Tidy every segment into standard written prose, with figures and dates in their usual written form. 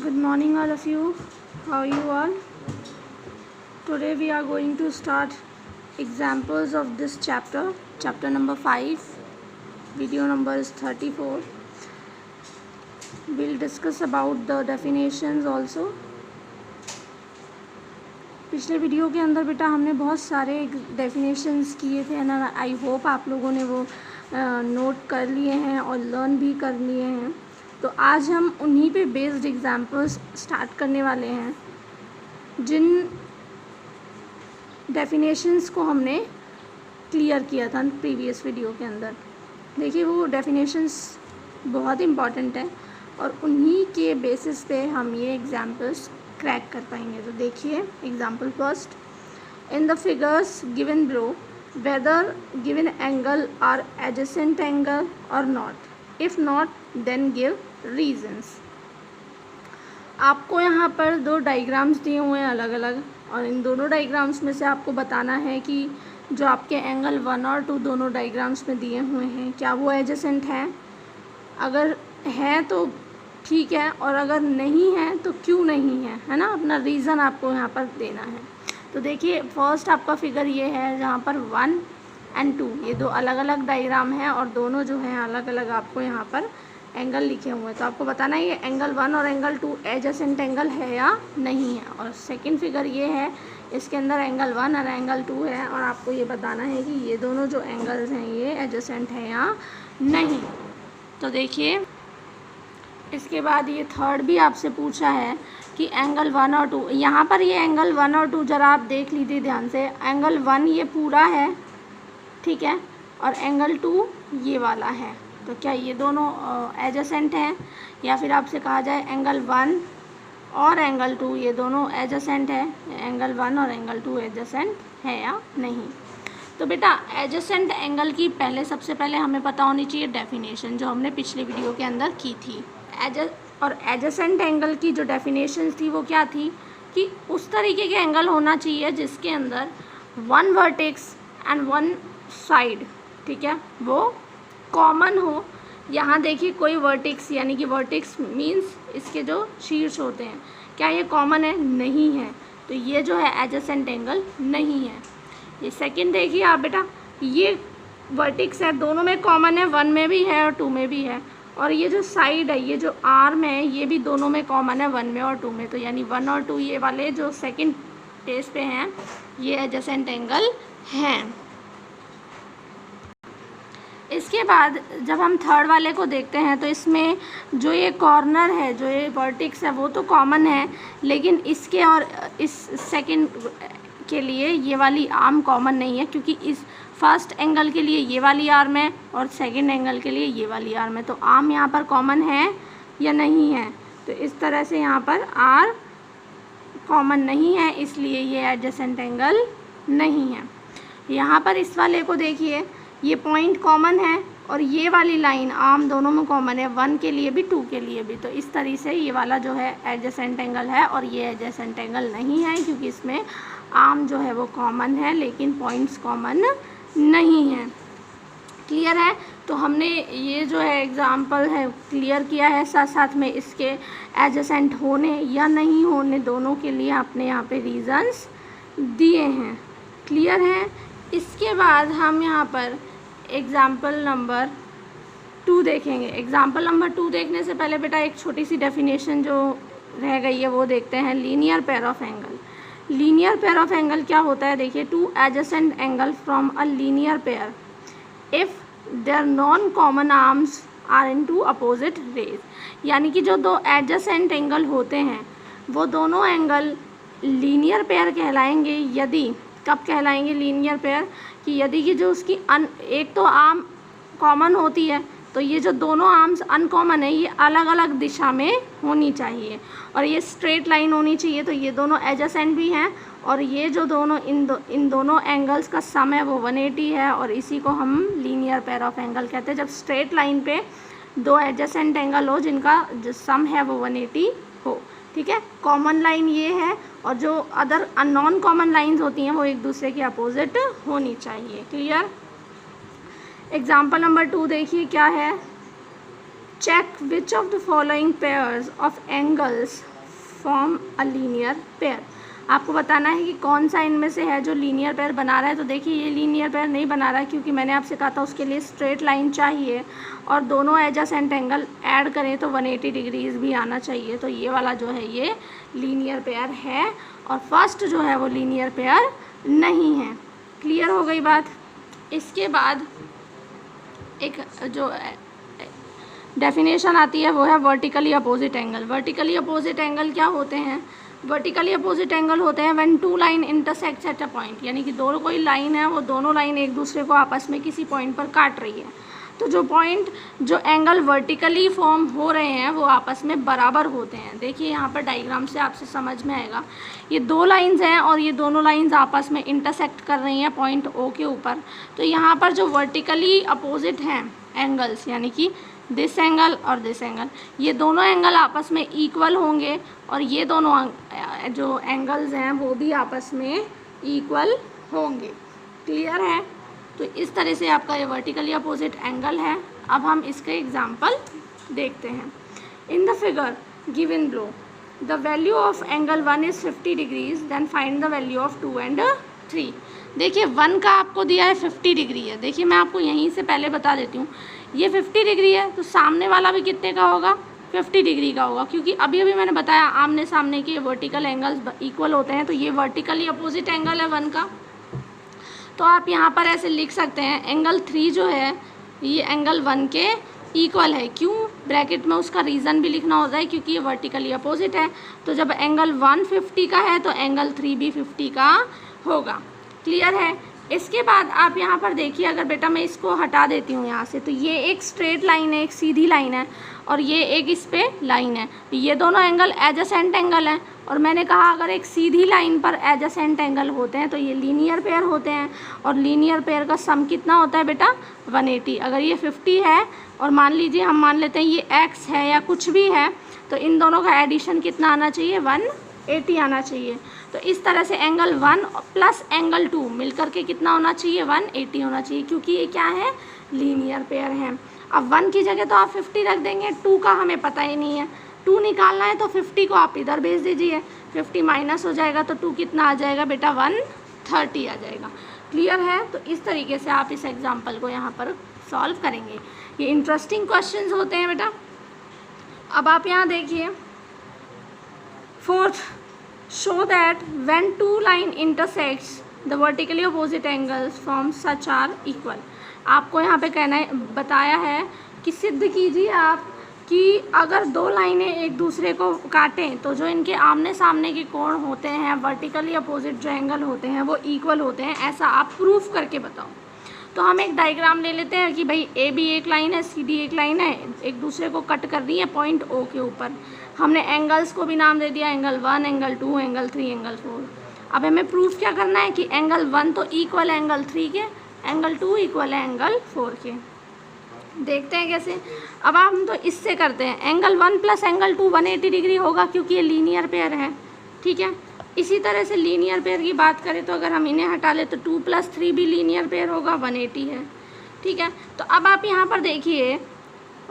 Good morning all of you. How are you all? Today we are going to start examples of this chapter number 5. Video number is 34. We'll discuss about the definitions also. पिछले video के अंदर बेटा हमने बहुत सारे definitions किए थे ना। आई होप आप लोगों ने वो नोट कर लिए हैं और लर्न भी कर लिए हैं। तो आज हम उन्हीं पे बेस्ड एग्जांपल्स स्टार्ट करने वाले हैं जिन डेफिनेशंस को हमने क्लियर किया था प्रीवियस वीडियो के अंदर। देखिए वो डेफिनेशंस बहुत इम्पॉर्टेंट है और उन्हीं के बेसिस पे हम ये एग्जांपल्स क्रैक कर पाएंगे। तो देखिए example first, in the figures given below whether given angle are adjacent angle और not, if not then give reasons. आपको यहाँ पर दो डायग्राम्स दिए हुए हैं अलग अलग, और इन दोनों डायग्राम्स में से आपको बताना है कि जो आपके एंगल 1 और 2 दोनों डायग्राम्स में दिए हुए हैं क्या वो एडजेसेंट हैं। अगर है तो ठीक है, और अगर नहीं है तो क्यों नहीं है, है ना। अपना रीज़न आपको यहाँ पर देना है। तो देखिए फर्स्ट आपका फिगर ये है जहाँ पर 1 और 2 ये दो अलग अलग डायग्राम है और दोनों जो हैं अलग अलग आपको यहाँ पर एंगल लिखे हुए हैं। तो आपको बताना है ये एंगल 1 और एंगल 2 एडजेसेंट एंगल है या नहीं है। और सेकंड फिगर ये है, इसके अंदर एंगल 1 और एंगल 2 है और आपको ये बताना है कि ये दोनों जो एंगल्स हैं ये एडजेसेंट है या नहीं। तो देखिए इसके बाद ये थर्ड भी आपसे पूछा है कि एंगल 1 और 2, यहाँ पर ये एंगल 1 और 2 ज़रा आप देख लीजिए ध्यान से। एंगल 1 ये पूरा है, ठीक है, और एंगल 2 ये वाला है। तो क्या ये दोनों एडजेसेंट हैं, या फिर आपसे कहा जाए एंगल 1 और एंगल 2 ये दोनों एडजेसेंट है, एंगल 1 और एंगल 2 एडजेसेंट है या नहीं। तो बेटा एडजेसेंट एंगल की सबसे पहले हमें पता होनी चाहिए डेफिनेशन जो हमने पिछले वीडियो के अंदर की थी। और एडजेसेंट एंगल की जो डेफिनेशन थी वो क्या थी कि उस तरीके के एंगल होना चाहिए जिसके अंदर 1 वर्टेक्स एंड 1 साइड, ठीक है, वो कॉमन हो। यहाँ देखिए कोई वर्टेक्स, यानी कि वर्टेक्स मींस इसके जो शीर्ष होते हैं, क्या ये कॉमन है? नहीं है। तो ये जो है एडजेसेंट एंगल नहीं है। ये सेकंड देखिए आप बेटा, ये वर्टेक्स है, दोनों में कॉमन है, 1 में भी है और 2 में भी है। और ये जो साइड है, ये जो आर्म है, ये भी दोनों में कॉमन है, 1 में और 2 में। तो यानी 1 और 2 ये वाले जो सेकंड पेज पे हैं ये एडजेसेंट एंगल हैं। इसके बाद जब हम थर्ड वाले को देखते हैं तो इसमें जो ये कॉर्नर है, जो ये वर्टेक्स है, वो तो कॉमन है, लेकिन इसके और इस सेकंड के लिए ये वाली आर्म कॉमन नहीं है, क्योंकि इस फर्स्ट एंगल के लिए ये वाली आर्म है और सेकंड एंगल के लिए ये वाली आर्म है। तो आर्म यहाँ पर कॉमन है या नहीं है? तो इस तरह से यहाँ पर आर कॉमन नहीं है, इसलिए ये एडजेसेंट एंगल नहीं है। यहाँ पर इस वाले को देखिए, ये पॉइंट कॉमन है और ये वाली लाइन आर्म दोनों में कॉमन है, 1 के लिए भी 2 के लिए भी। तो इस तरीके से ये वाला जो है एडजेसेंट एंगल है और ये एडजेसेंट एंगल नहीं है, क्योंकि इसमें आर्म जो है वो कॉमन है लेकिन पॉइंट्स कॉमन नहीं है। क्लियर है? तो हमने ये जो है एग्जाम्पल है क्लियर किया है, साथ साथ में इसके एडजेसेंट होने या नहीं होने दोनों के लिए आपने यहाँ पे रीजंस दिए हैं। क्लियर है? इसके बाद हम यहाँ पर एग्जाम्पल नंबर 2 देखेंगे। एग्जाम्पल नंबर 2 देखने से पहले बेटा एक छोटी सी डेफिनेशन जो रह गई है वो देखते हैं। Linear pair of angle. Linear pair of angle क्या होता है? देखिए, 2 adjacent angle from a linear pair if there non common arms are in 2 opposite rays. यानी कि जो दो एडजेसेंट एंगल होते हैं वो दोनों एंगल लीनियर पेयर कहलाएंगे यदि, कब कहलाएंगे लीनियर पेयर? कि यदि कि जो उसकी एक तो आर्म कॉमन होती है, तो ये जो दोनों आर्म्स अनकॉमन है ये अलग अलग दिशा में होनी चाहिए और ये स्ट्रेट लाइन होनी चाहिए। तो ये दोनों एडजेसेंट भी हैं और ये जो दोनों इन दोनों एंगल्स का सम है वो 180 है, और इसी को हम लीनियर पेयर ऑफ एंगल कहते हैं। जब स्ट्रेट लाइन पे दो एडजेसेंट एंगल हो जिनका जो सम है वो 180 हो, ठीक है। कॉमन लाइन ये है और जो अदर नॉन कॉमन लाइंस होती हैं वो एक दूसरे के अपोजिट होनी चाहिए। क्लियर? एग्जाम्पल नंबर 2 देखिए क्या है। Check which of the following pairs of angles form a linear pair. आपको बताना है कि कौन सा इनमें से है जो लीनियर पेयर बना रहा है। तो देखिए ये लीनियर पेयर नहीं बना रहा है क्योंकि मैंने आपसे कहा था उसके लिए स्ट्रेट लाइन चाहिए और दोनों एडजेसेंट एंगल ऐड करें तो 180 डिग्रीज भी आना चाहिए। तो ये वाला जो है ये लीनियर पेयर है और फर्स्ट जो है वो लीनियर पेयर नहीं है। क्लियर हो गई बात। इसके बाद एक जो डेफिनेशन आती है वो है vertically opposite angle. Vertically opposite angle क्या होते हैं? वर्टिकली अपोजिट एंगल होते हैं when two line intersects at a point, यानी कि दोनों कोई लाइन है वो दोनों लाइन एक दूसरे को आपस में किसी पॉइंट पर काट रही है। तो जो एंगल वर्टिकली फॉर्म हो रहे हैं वो आपस में बराबर होते हैं। देखिए यहाँ पर डायग्राम से आपसे समझ में आएगा, ये दो लाइंस हैं और ये दोनों लाइंस आपस में इंटरसेक्ट कर रही हैं पॉइंट ओ के ऊपर। तो यहाँ पर जो वर्टिकली अपोजिट हैं एंगल्स, यानी कि दिस एंगल और दिस एंगल, ये दोनों एंगल आपस में इक्वल होंगे और ये दोनों जो एंगल्स हैं वो भी आपस में इक्वल होंगे। क्लियर है? तो इस तरह से आपका ये वर्टिकली अपोजिट एंगल है। अब हम इसके एग्जांपल देखते हैं। In the figure given below the value of angle 1 is 50 degrees, then find the value of 2 and 3। देखिए 1 का आपको दिया है 50 डिग्री है। देखिए मैं आपको यहीं से पहले बता देती हूँ, ये 50 डिग्री है तो सामने वाला भी कितने का होगा? 50 डिग्री का होगा, क्योंकि अभी अभी मैंने बताया आमने सामने के वर्टिकल एंगल्स इक्वल होते हैं। तो ये वर्टिकली अपोजिट एंगल है 1 का। तो आप यहाँ पर ऐसे लिख सकते हैं एंगल 3 जो है ये एंगल 1 के इक्वल है। क्यों? ब्रैकेट में उसका रीज़न भी लिखना होता है क्योंकि ये वर्टिकली अपोजिट है। तो जब एंगल 1 50 का है तो एंगल 3 भी 50 का होगा। क्लियर है? इसके बाद आप यहाँ पर देखिए, अगर बेटा मैं इसको हटा देती हूँ यहाँ से, तो ये एक स्ट्रेट लाइन है, एक सीधी लाइन है और ये एक इस पे लाइन है। ये दोनों एंगल एडजेसेंट एंगल हैं और मैंने कहा अगर एक सीधी लाइन पर एडजेसेंट एंगल होते हैं तो ये लीनियर पेयर होते हैं और लीनियर पेयर का सम कितना होता है बेटा? 180। अगर ये 50 है और मान लीजिए हम मान लेते हैं ये x है या कुछ भी है, तो इन दोनों का एडिशन कितना आना चाहिए? 180 आना चाहिए। तो इस तरह से एंगल 1 प्लस एंगल 2 मिलकर के कितना होना चाहिए? 180 होना चाहिए, क्योंकि ये क्या है? लीनियर पेयर है। अब 1 की जगह तो आप 50 रख देंगे, 2 का हमें पता ही नहीं है। 2 निकालना है तो 50 को आप इधर भेज दीजिए, 50 माइनस हो जाएगा तो 2 कितना आ जाएगा बेटा? 130 आ जाएगा। क्लियर है? तो इस तरीके से आप इस एग्जाम्पल को यहाँ पर सॉल्व करेंगे। ये इंटरेस्टिंग क्वेश्चंस होते हैं बेटा। अब आप यहाँ देखिए, 4th, show that when two line intersects the vertically opposite angles form such are equal। आपको यहाँ पे कहना है, बताया है कि सिद्ध कीजिए आप कि अगर दो लाइनें एक दूसरे को काटें तो जो इनके आमने सामने के कोण होते हैं, वर्टिकली अपोजिट जो एंगल होते हैं वो इक्वल होते हैं। ऐसा आप प्रूफ करके बताओ। तो हम एक डायग्राम ले लेते हैं कि भाई ए बी एक लाइन है, सी डी एक लाइन है, एक दूसरे को कट कर रही है पॉइंट ओ के ऊपर। हमने एंगल्स को भी नाम दे दिया, एंगल 1, एंगल 2, एंगल 3, एंगल 4। अब हमें प्रूफ क्या करना है कि एंगल 1 तो इक्वल है एंगल 3 के, एंगल 2 इक्वल है एंगल 4 के। देखते हैं कैसे। अब हम तो इससे करते हैं, एंगल 1 प्लस एंगल 2 180 डिग्री होगा क्योंकि ये लीनियर पेयर है। ठीक है, इसी तरह से लीनियर पेयर की बात करें तो अगर हम इन्हें हटा ले तो 2 + 3 भी लीनियर पेयर होगा, 180 है। ठीक है, तो अब आप यहाँ पर देखिए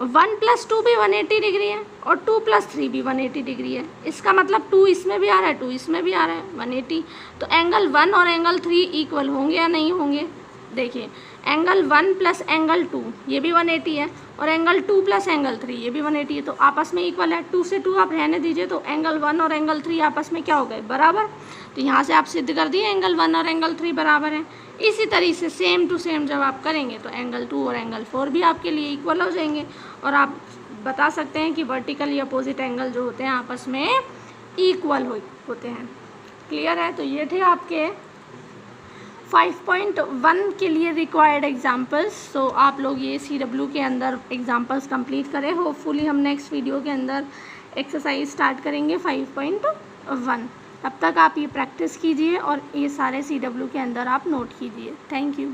1 + 2 भी 180 डिग्री है और 2 + 3 भी 180 डिग्री है। इसका मतलब 2 इसमें भी आ रहा है, 2 इसमें भी आ रहा है, 180। तो एंगल 1 और एंगल 3 इक्वल होंगे या नहीं होंगे? देखिए एंगल 1 प्लस एंगल 2 ये भी 180 है और एंगल 2 प्लस एंगल 3 ये भी 180 है, तो आपस में इक्वल है। 2 से 2 आप रहने दीजिए, तो एंगल 1 और एंगल 3 आपस में क्या हो गए? बराबर। तो यहाँ से आप सिद्ध कर दिए एंगल 1 और एंगल 3 बराबर हैं। इसी तरीके से सेम टू सेम जब आप करेंगे तो एंगल 2 और एंगल 4 भी आपके लिए इक्वल हो जाएंगे और आप बता सकते हैं कि वर्टिकली अपोजिट एंगल जो होते हैं आपस में इक्वल होते हैं। क्लियर है? तो ये थे आपके 5.1 के लिए रिक्वायर्ड एग्जाम्पल्स। सो आप लोग ये CW के अंदर एग्जाम्पल्स कंप्लीट करें। होपफुली हम नेक्स्ट वीडियो के अंदर एक्सरसाइज स्टार्ट करेंगे 5.1। तब तक आप ये प्रैक्टिस कीजिए और ये सारे CW के अंदर आप नोट कीजिए। Thank you.